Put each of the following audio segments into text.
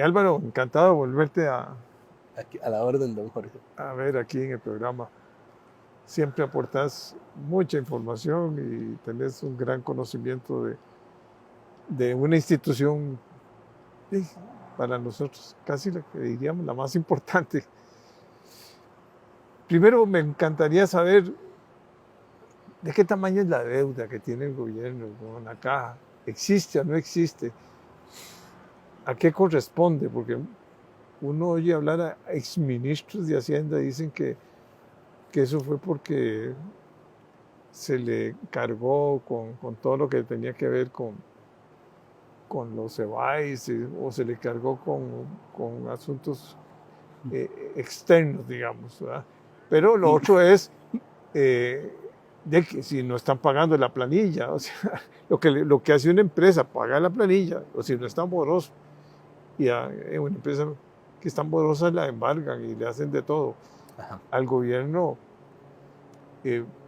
Álvaro, encantado de volverte Aquí, a la orden, don Jorge. a ver aquí en el programa. Siempre aportas mucha información y tenés un gran conocimiento de una institución eh, para nosotros, casi la que diríamos la más importante. Primero me encantaría saber de qué tamaño es la deuda que tiene el gobierno con la caja. ¿Existe o no existe? ¿A qué corresponde? Porque uno oye hablar a exministros de Hacienda y dicen que eso fue porque se le cargó con todo lo que tenía que ver con los EBAIS o se le cargó con asuntos externos, digamos, ¿verdad? Pero lo otro es de que si no están pagando la planilla, o sea, lo que hace una empresa, pagar la planilla, o si no está moroso, y a una empresa que está morosa la embargan y le hacen de todo. Ajá. Al gobierno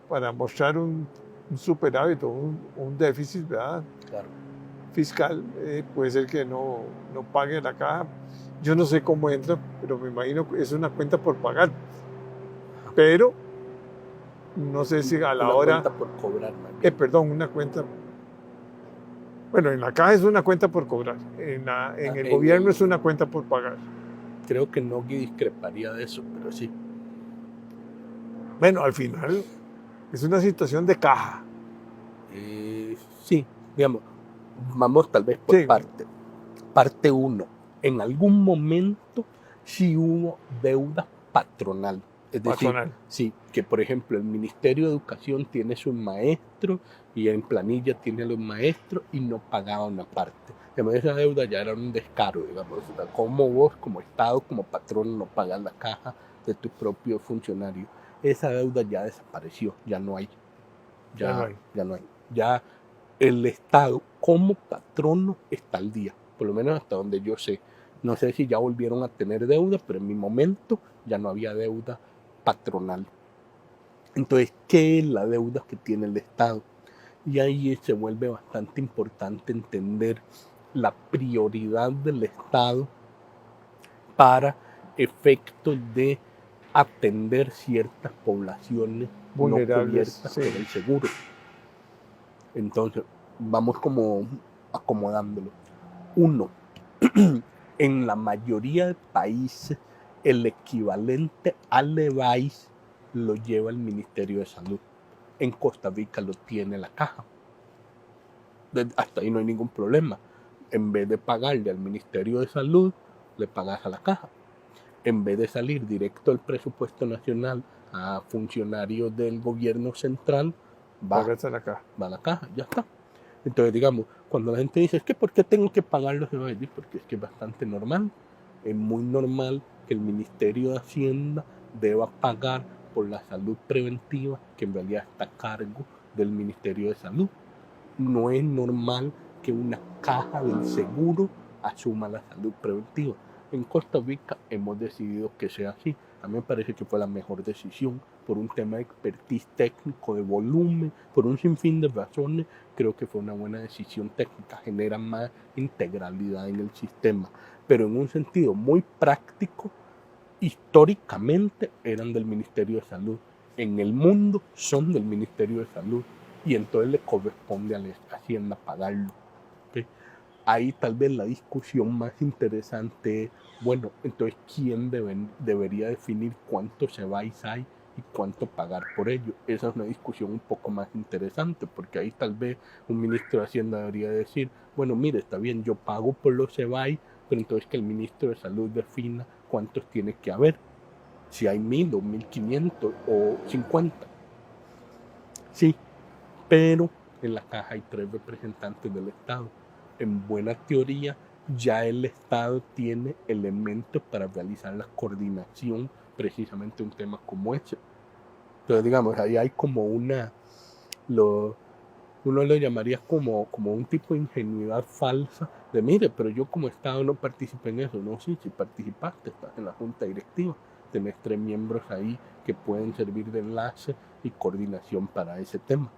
para mostrar un superávit o un déficit, ¿verdad? Claro. Fiscal, puede ser que no pague la caja. Yo no sé cómo entra, pero me imagino que es una cuenta por pagar. Pero no sé si a la una hora... cuenta por cobrar, más bien. Perdón, una cuenta... Bueno, en la caja es una cuenta por cobrar. En el gobierno es una cuenta por pagar. Creo que no discreparía de eso, pero sí. Bueno, al final es una situación de caja. Sí, digamos, vamos tal vez por parte. Parte 1. En algún momento sí hubo deuda patronal. Es decir, sí, que por ejemplo el Ministerio de Educación tiene sus maestros y en planilla tiene a los maestros y no pagaba una parte. Además, esa deuda ya era un descaro, digamos. O sea, como vos, como Estado, como patrón, no pagas la caja de tus propios funcionarios. Esa deuda ya desapareció, ya no hay. Ya no hay. Ya el Estado como patrono está al día, por lo menos hasta donde yo sé. No sé si ya volvieron a tener deuda, pero en mi momento ya no había deuda patronal. Entonces, ¿qué es la deuda que tiene el Estado? Y ahí se vuelve bastante importante entender la prioridad del Estado para efectos de atender ciertas poblaciones vulnerables, no cubiertas por el seguro. Entonces, vamos como acomodándolo. 1. En la mayoría de países, el equivalente al EBAIS lo lleva el Ministerio de Salud. En Costa Rica lo tiene la caja. Hasta ahí no hay ningún problema. En vez de pagarle al Ministerio de Salud, le pagas a la caja. En vez de salir directo al presupuesto nacional a funcionarios del gobierno central, va a la caja, ya está. Entonces, digamos, cuando la gente dice, es que ¿por qué tengo que pagarlo? Se va a decir, porque es que es bastante normal. Es muy normal que el Ministerio de Hacienda deba pagar por la salud preventiva, que en realidad está a cargo del Ministerio de Salud. No es normal que una caja del seguro asuma la salud preventiva. En Costa Rica hemos decidido que sea así. A mí me parece que fue la mejor decisión por un tema de expertise técnico, de volumen, por un sinfín de razones. Creo que fue una buena decisión técnica, genera más integralidad en el sistema. Pero en un sentido muy práctico, históricamente eran del Ministerio de Salud. En el mundo son del Ministerio de Salud y entonces le corresponde a la Hacienda pagarlo. ¿Okay? Ahí tal vez la discusión más interesante es, bueno, entonces ¿quién debería definir cuántos EBAIS hay y cuánto pagar por ello? Esa es una discusión un poco más interesante, porque ahí tal vez un ministro de Hacienda debería decir, bueno, mire, está bien, yo pago por los EBAIS, pero entonces que el ministro de Salud defina cuántos tiene que haber, si hay 1000 o 1500 o 50. Sí, pero en la caja hay 3 representantes del Estado. En buena teoría, ya el Estado tiene elementos para realizar la coordinación precisamente de un tema como ese. Entonces, digamos, ahí hay como uno lo llamaría como un tipo de ingenuidad falsa de, mire, pero yo como Estado no participé en eso. No, sí, si participaste, estás en la junta directiva, tenés 3 miembros ahí que pueden servir de enlace y coordinación para ese tema.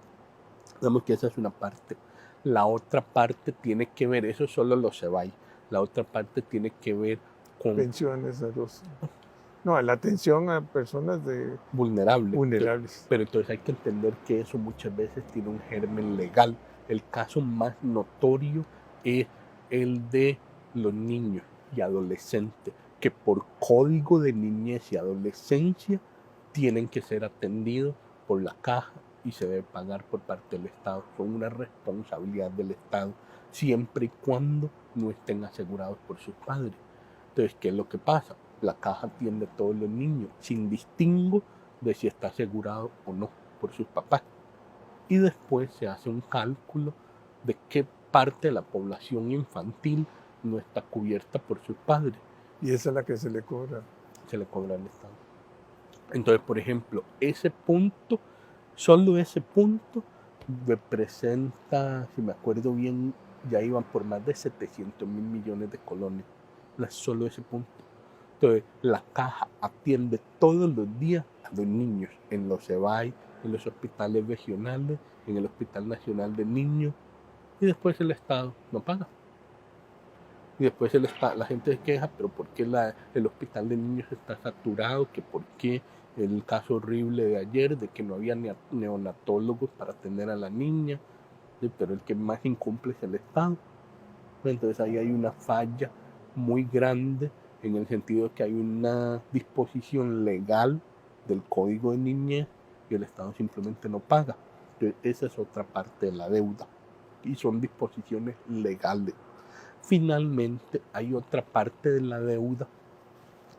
Digamos que esa es una parte. La otra parte tiene que ver, eso solo lo se va. La otra parte tiene que ver con pensiones a los... No, la atención a personas vulnerables. Pero entonces hay que entender que eso muchas veces tiene un germen legal. El caso más notorio es el de los niños y adolescentes, que por código de niñez y adolescencia tienen que ser atendidos por la caja y se debe pagar por parte del Estado. Son una responsabilidad del Estado, siempre y cuando no estén asegurados por sus padres. Entonces, ¿qué es lo que pasa? La caja atiende a todos los niños, sin distingo de si está asegurado o no por sus papás. Y después se hace un cálculo de qué parte de la población infantil no está cubierta por sus padres. Y esa es la que se le cobra. Se le cobra al Estado. Entonces, por ejemplo, ese punto, solo ese punto, representa, si me acuerdo bien, ya iban por más de 700 mil millones de colones. Solo ese punto. Entonces, la caja atiende todos los días a los niños en los EBAI, en los hospitales regionales, en el Hospital Nacional de Niños, y después el Estado no paga. Y después la gente se queja, pero ¿por qué el Hospital de Niños está saturado? Que ¿por qué el caso horrible de ayer de que no había neonatólogos para atender a la niña? Sí, pero el que más incumple es el Estado. Entonces ahí hay una falla muy grande en el sentido de que hay una disposición legal del Código de Niñez y el Estado simplemente no paga. Entonces, esa es otra parte de la deuda y son disposiciones legales. Finalmente, hay otra parte de la deuda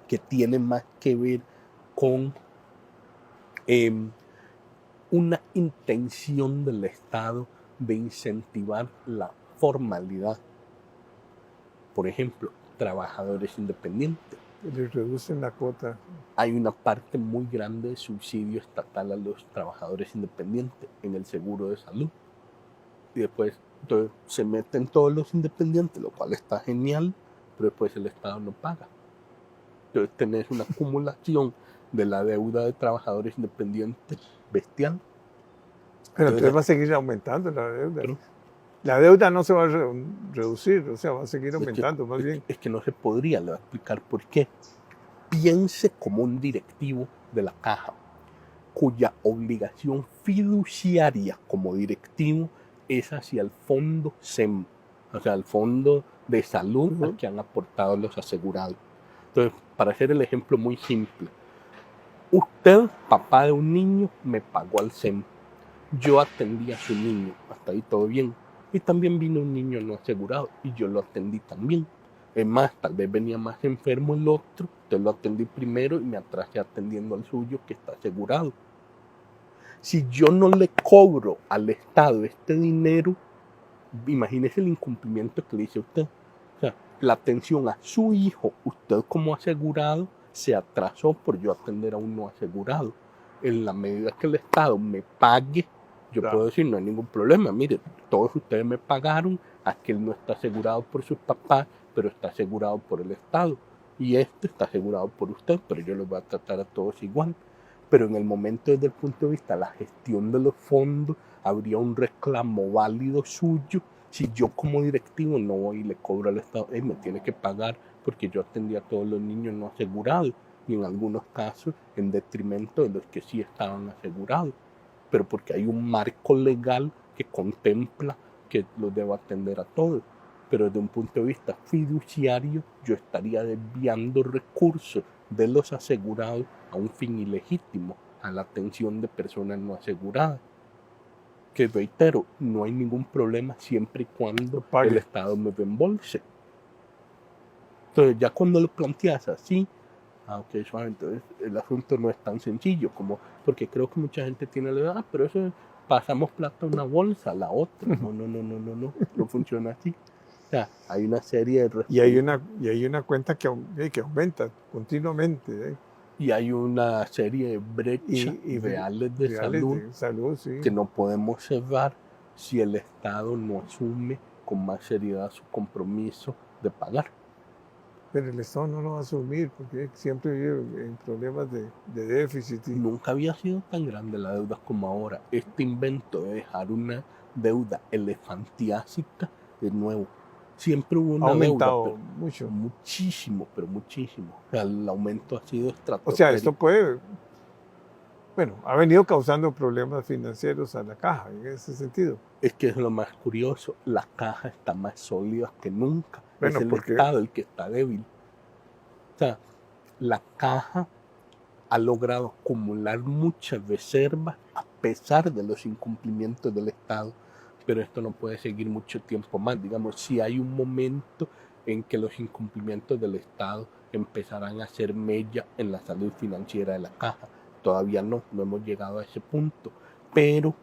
que tiene más que ver con una intención del Estado de incentivar la formalidad. Por ejemplo, trabajadores independientes. Les reducen la cuota. Hay una parte muy grande de subsidio estatal a los trabajadores independientes en el seguro de salud. Y después entonces, se meten todos los independientes, lo cual está genial, pero después el Estado no paga. Entonces tenés una acumulación de la deuda de trabajadores independientes bestial. Pero entonces va a seguir aumentando la deuda. Pero, la deuda no se va a reducir, o sea, va a seguir aumentando, más bien. Es que no se podría, le voy a explicar por qué. Piense como un directivo de la caja, cuya obligación fiduciaria como directivo es hacia el fondo SEM, o sea, el fondo de salud al que han aportado los asegurados. Entonces, para hacer el ejemplo muy simple, usted, papá de un niño, me pagó al SEM. Yo atendí a su niño, hasta ahí todo bien. Y también vino un niño no asegurado y yo lo atendí también. Es más, tal vez venía más enfermo el otro, yo lo atendí primero y me atrasé atendiendo al suyo que está asegurado. Si yo no le cobro al Estado este dinero, imagínese el incumplimiento que le hice a usted. O sea, la atención a su hijo, usted como asegurado, se atrasó por yo atender a un no asegurado. En la medida que el Estado me pague, yo puedo decir, no hay ningún problema. Mire, todos ustedes me pagaron, aquel no está asegurado por sus papás, pero está asegurado por el Estado. Y este está asegurado por usted, pero yo los voy a tratar a todos igual. Pero en el momento, desde el punto de vista de la gestión de los fondos, habría un reclamo válido suyo si yo como directivo no voy y le cobro al Estado, me tiene que pagar porque yo atendí a todos los niños no asegurados y en algunos casos en detrimento de los que sí estaban asegurados, pero porque hay un marco legal que contempla que los debo atender a todos. Pero desde un punto de vista fiduciario, yo estaría desviando recursos de los asegurados a un fin ilegítimo, a la atención de personas no aseguradas. Que reitero, no hay ningún problema siempre y cuando el Estado me reembolse. Entonces, ya cuando lo planteas así, entonces el asunto no es tan sencillo como, porque creo que mucha gente tiene la idea, pero eso pasamos plata a una bolsa, a la otra. No funciona así. O sea, hay una serie de... Y hay una cuenta que aumenta continuamente. Y hay una serie de brechas reales de salud sí, que no podemos cerrar si el Estado no asume con más seriedad su compromiso de pagar. Pero el Estado no lo va a asumir porque siempre vive en problemas de déficit. Nunca había sido tan grande la deuda como ahora. Este invento de dejar una deuda elefantiásica, de nuevo, siempre hubo ha una aumentado deuda, mucho. muchísimo, pero muchísimo. O sea, el aumento ha sido O sea, estratosférico. esto puede, bueno, ha venido causando problemas financieros a la caja en ese sentido. Es que es lo más curioso, la caja está más sólida que nunca. Bueno, es el porque Estado el que está débil. O sea, la caja ha logrado acumular muchas reservas a pesar de los incumplimientos del Estado, pero esto no puede seguir mucho tiempo más. Digamos, si hay un momento en que los incumplimientos del Estado empezarán a hacer mella en la salud financiera de la caja. Todavía no hemos llegado a ese punto, pero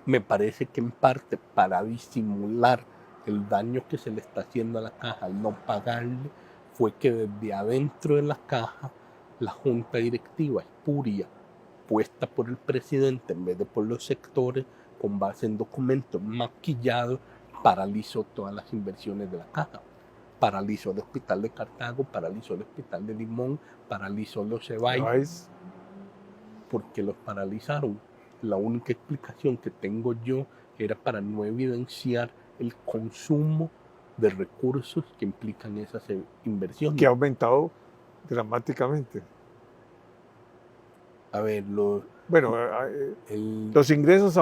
me parece que en parte para disimular el daño que se le está haciendo a la caja al no pagarle, fue que desde adentro de la caja la junta directiva espuria, puesta por el presidente en vez de por los sectores, con base en documentos maquillados, paralizó todas las inversiones de la caja. Paralizó el hospital de Cartago, paralizó el hospital de Limón, paralizó los Cebáis, porque los paralizaron. La única explicación que tengo yo era para no evidenciar el consumo de recursos que implican esas inversiones. que ha aumentado dramáticamente. A ver, Bueno, los ingresos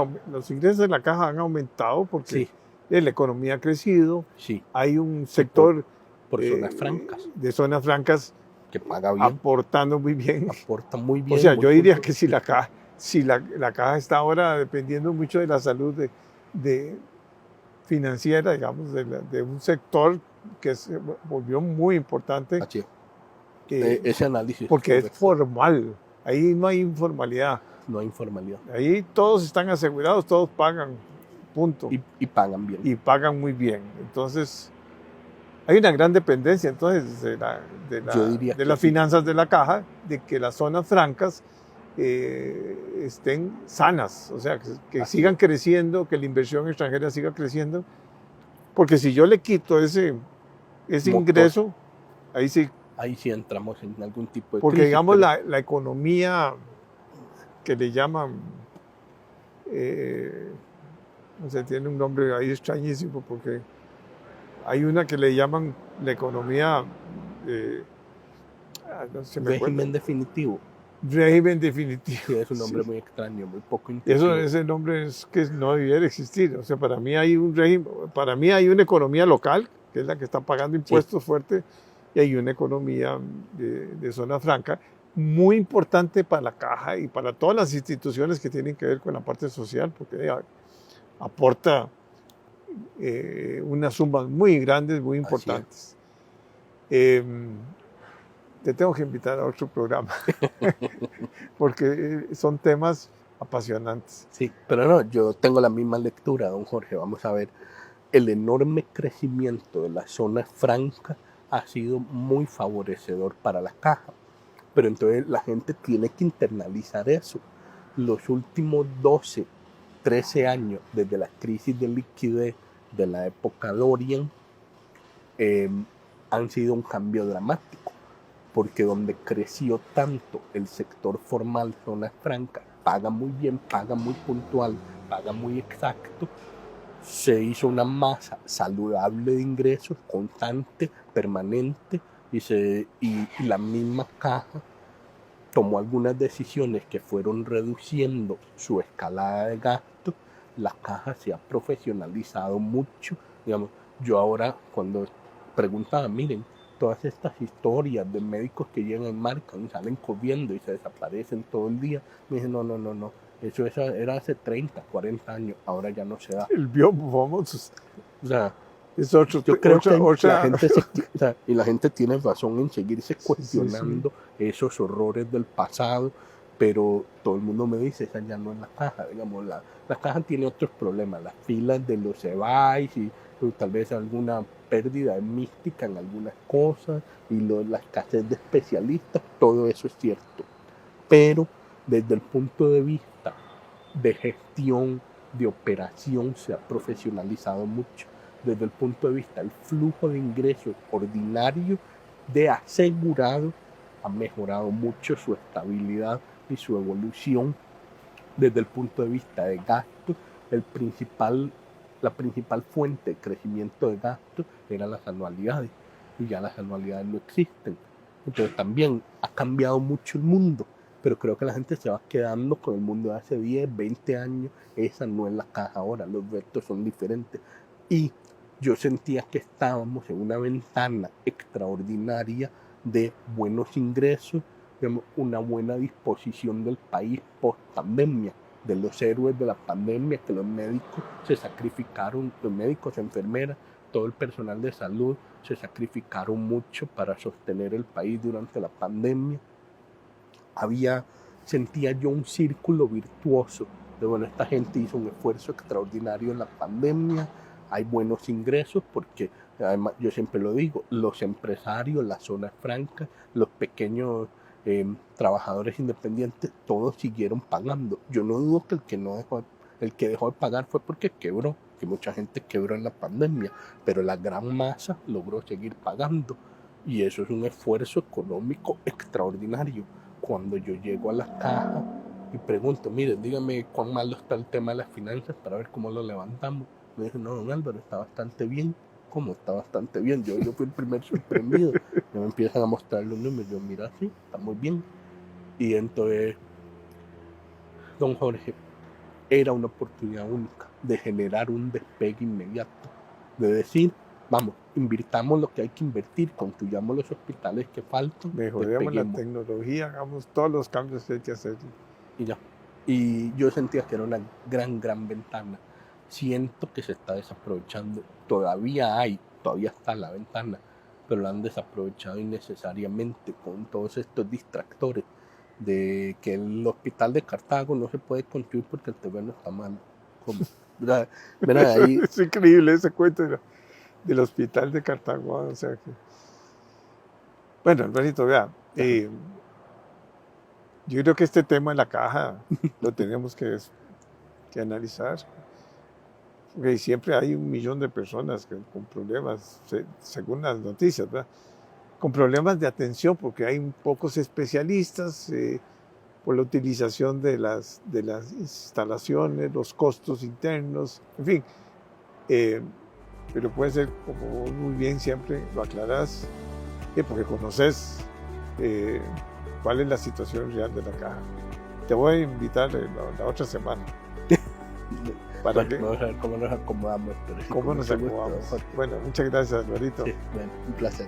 de la caja han aumentado porque sí, la economía ha crecido. sí, Hay un sector por zonas francas de zonas francas que paga bien, aportando muy bien. aporta muy bien. O sea, muy yo diría puntual. que si la caja está ahora dependiendo mucho de la salud de financiera, digamos, de un sector que se volvió muy importante, Así es. Ese análisis porque es correcto. formal. Ahí no hay informalidad. No hay informalidad. Ahí todos están asegurados, todos pagan, punto. Y pagan bien. Y pagan muy bien. Entonces, hay una gran dependencia entonces Yo diría de que las sí. finanzas de la caja, de que las zonas francas estén sanas, o sea, que Así sigan creciendo, que la inversión extranjera siga creciendo, porque si yo le quito ese Motor. ingreso, ahí sí, Ahí sí entramos en algún tipo de porque crisis, digamos pero la economía que le llaman, no sé, tiene un nombre ahí extrañísimo, porque hay una que le llaman la economía, no sé, me acuerdo. régimen definitivo. Régimen definitivo. Sí, es un nombre Sí. muy extraño, muy poco intuitivo. Ese nombre es que no debiera existir. O sea, para mí hay un régimen, para mí hay una economía local, que es la que está pagando impuestos fuertes, y hay una economía de zona franca muy importante para la caja y para todas las instituciones que tienen que ver con la parte social, porque aporta unas sumas muy grandes, muy importantes. Te tengo que invitar a otro programa, porque son temas apasionantes. Sí, pero no, yo tengo la misma lectura, don Jorge. Vamos a ver, el enorme crecimiento de la zona franca ha sido muy favorecedor para la caja. Pero entonces la gente tiene que internalizar eso. Los últimos 12, 13 años, desde la crisis de liquidez de la época Dorian, han sido un cambio dramático, porque donde creció tanto el sector formal, zonas francas, paga muy bien, paga muy puntual, paga muy exacto, se hizo una masa saludable de ingresos, constante, permanente, y la misma caja tomó algunas decisiones que fueron reduciendo su escalada de gasto. La caja se ha profesionalizado mucho. Digamos, yo ahora cuando preguntaba, miren, todas estas historias de médicos que llegan, marcan, salen corriendo y se desaparecen todo el día, me dije, no, eso era hace 30, 40 años, ahora ya no se da. El biombo famoso. O sea, es otro, yo creo que otra. la gente tiene razón en seguirse cuestionando esos horrores del pasado, pero todo el mundo me dice, esa ya no es la caja. Digamos, la caja tiene otros problemas, las filas de los Cebáis y tal vez alguna pérdida de mística en algunas cosas y la escasez de especialistas, todo eso es cierto. Pero desde el punto de vista de gestión, de operación, se ha profesionalizado mucho. Desde el punto de vista del flujo de ingresos ordinario de asegurado, ha mejorado mucho su estabilidad y su evolución. Desde el punto de vista de gasto, el principal la principal fuente de crecimiento de gasto eran las anualidades, y ya las anualidades no existen. Entonces también ha cambiado mucho el mundo, pero creo que la gente se va quedando con el mundo de hace 10, 20 años. Esa no es la caja ahora, los retos son diferentes. Y yo sentía que estábamos en una ventana extraordinaria de buenos ingresos, digamos, una buena disposición del país post pandemia, de los héroes de la pandemia, que los médicos se sacrificaron, los médicos, enfermeras, todo el personal de salud se sacrificaron mucho para sostener el país durante la pandemia. Sentía yo un círculo virtuoso de, bueno, esta gente hizo un esfuerzo extraordinario en la pandemia, hay buenos ingresos porque, además, yo siempre lo digo, los empresarios, las zonas francas, los pequeños trabajadores independientes, todos siguieron pagando. Yo no dudo que el que dejó de pagar fue porque quebró, que mucha gente quebró en la pandemia, pero la gran masa logró seguir pagando, y eso es un esfuerzo económico extraordinario. Cuando yo llego a la caja y pregunto, mire, dígame cuán malo está el tema de las finanzas para ver cómo lo levantamos, me dicen, no, don Álvaro, está bastante bien. ¿Cómo? Está bastante bien. Yo fui el primer sorprendido. Ya me empiezan a mostrar los números. Yo, mira, sí, está muy bien. Y entonces, don Jorge, era una oportunidad única de generar un despegue inmediato, de decir, vamos, invirtamos lo que hay que invertir, construyamos los hospitales que faltan, mejoremos la tecnología, hagamos todos los cambios que hay que hacer. Y ya. Y yo sentía que era una gran ventana. Siento que se está desaprovechando. Todavía está la ventana, pero la han desaprovechado innecesariamente con todos estos distractores de que el hospital de Cartago no se puede construir porque el terreno está mal. ¿Verdad? Ahí. Es increíble ese cuento del hospital de Cartago. O sea que... Bueno, Alvarito, vea, yo creo que este tema de la caja lo tenemos que analizar. Porque siempre hay 1 millón de personas con problemas, según las noticias, ¿verdad? Con problemas de atención, porque hay pocos especialistas por la utilización de las instalaciones, los costos internos, en fin. Pero puede ser, como muy bien siempre lo aclarás, porque conoces cuál es la situación real de la caja. Te voy a invitar la otra semana. Vamos a ver cómo nos acomodamos. ¿Cómo nos acomodamos? Bueno, muchas gracias, Alvarito. Sí, bueno, un placer.